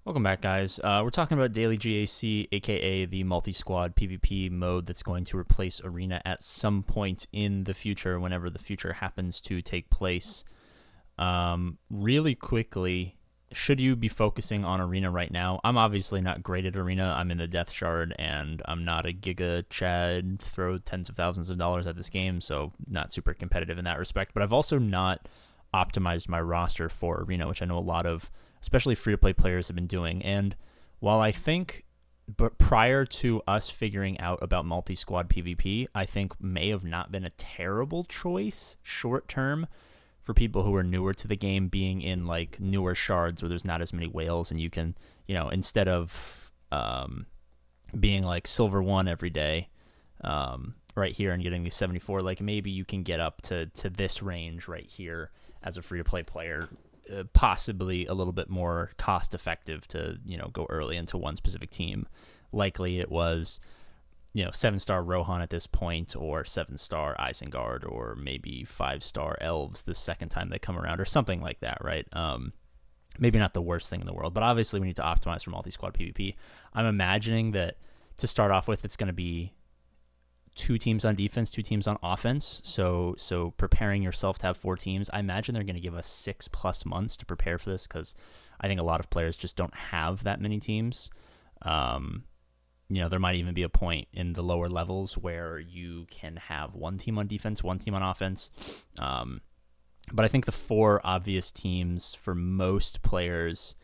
Welcome back, guys. We're talking about Daily GAC, aka the multi-squad PvP mode that's going to replace Arena at some point in the future, whenever the future happens to take place. Really quickly, should you be focusing on Arena right now? I'm obviously not great at Arena. I'm in the Death Shard, and I'm not a Giga Chad, throw tens of thousands of dollars at this game, so not super competitive in that respect. But I've also not optimized my roster for Arena, which I know a lot of especially free-to-play players have been doing. And while I think, but prior to us figuring out about multi-squad PvP, I think may have not been a terrible choice short-term for people who are newer to the game, being in like newer shards where there's not as many whales, and you can, instead of being like silver 1 every day right here and getting the 74, like maybe you can get up to this range right here as a free-to-play player, possibly a little bit more cost effective to go early into one specific team. Likely it was 7-star Rohan at this point, or 7-star Isengard, or maybe 5-star Elves the second time they come around, or something like that, right? Maybe not the worst thing in the world, but obviously we need to optimize for multi-squad PvP. I'm imagining that to start off with, it's going to be 2 teams on defense, 2 teams on offense. So preparing yourself to have 4 teams. I imagine they're going to give us 6+ months to prepare for this, because I think a lot of players just don't have that many teams. There might even be a point in the lower levels where you can have 1 team on defense, 1 team on offense. But I think the 4 obvious teams for most players,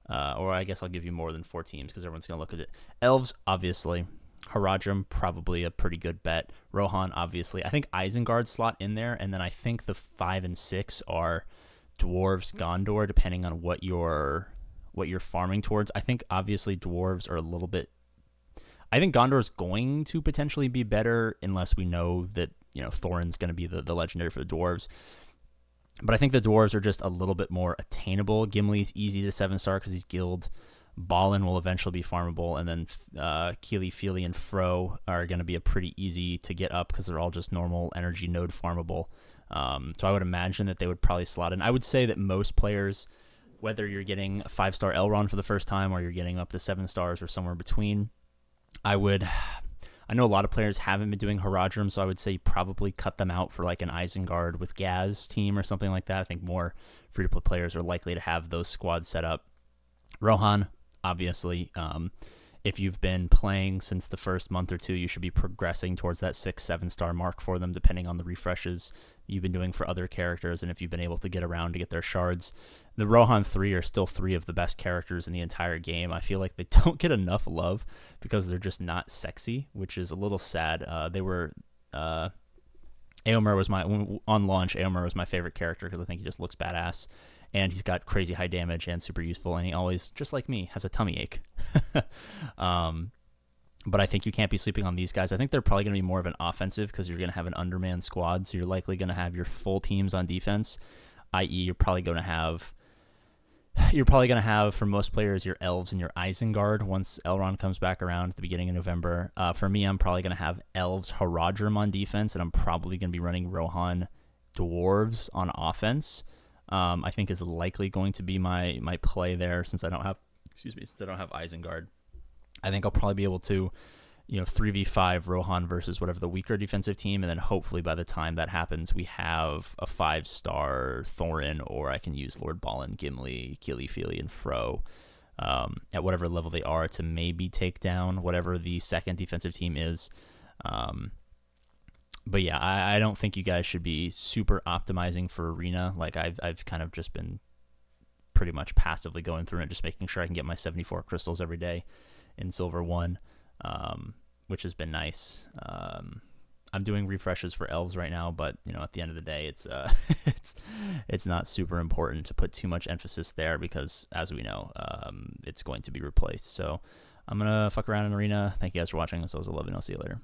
or I guess I'll give you more than 4 teams because everyone's going to look at it. Elves, obviously. Haradrim, probably a pretty good bet. Rohan, obviously. I think Isengard slot in there, and then I think the 5 and 6 are Dwarves, Gondor, depending on what you're farming towards. I think obviously Dwarves are a little bit. I think Gondor is going to potentially be better unless we know that Thorin's going to be the legendary for the Dwarves. But I think the Dwarves are just a little bit more attainable. Gimli's easy to 7-star because he's guild. Ballin will eventually be farmable, and then Keely, Feely, and Fro are going to be a pretty easy to get up because they're all just normal energy node farmable. So I would imagine that they would probably slot in. I would say that most players, whether you're getting a 5-star Elrond for the first time or you're getting up to 7 stars or somewhere between, I know a lot of players haven't been doing Haradrim, so I would say probably cut them out for like an Isengard with Gaz team or something like that. I think more free-to-play players are likely to have those squads set up. Rohan, obviously, if you've been playing since the first month or 2, you should be progressing towards that 6-7-star mark for them, depending on the refreshes you've been doing for other characters, and if you've been able to get around to get their shards. The Rohan 3 are still 3 of the best characters in the entire game. I feel like they don't get enough love because they're just not sexy, which is a little sad. Eomer was on launch, Eomer was my favorite character because I think he just looks badass. And he's got crazy high damage and super useful, and he always, just like me, has a tummy ache. But I think you can't be sleeping on these guys. I think they're probably going to be more of an offensive because you're going to have an undermanned squad, so you're likely going to have your full teams on defense, i.e. you're probably going to have, for most players, your Elves and your Isengard once Elrond comes back around at the beginning of November. For me, I'm probably going to have Elves, Haradrim on defense, and I'm probably going to be running Rohan Dwarves on offense. I think is likely going to be my play there since I don't have Isengard. I think I'll probably be able to 3v5 Rohan versus whatever the weaker defensive team, and then hopefully by the time that happens we have a 5-star Thorin, or I can use Lord Ballin, Gimli, Keely, Feely, and Fro at whatever level they are to maybe take down whatever the second defensive team is. But yeah, I don't think you guys should be super optimizing for Arena. Like I've kind of just been pretty much passively going through it, just making sure I can get my 74 crystals every day in Silver 1, which has been nice. I'm doing refreshes for Elves right now, but at the end of the day, it's it's not super important to put too much emphasis there because, as we know, it's going to be replaced. So I'm gonna fuck around in Arena. Thank you guys for watching. This was 11. I'll see you later.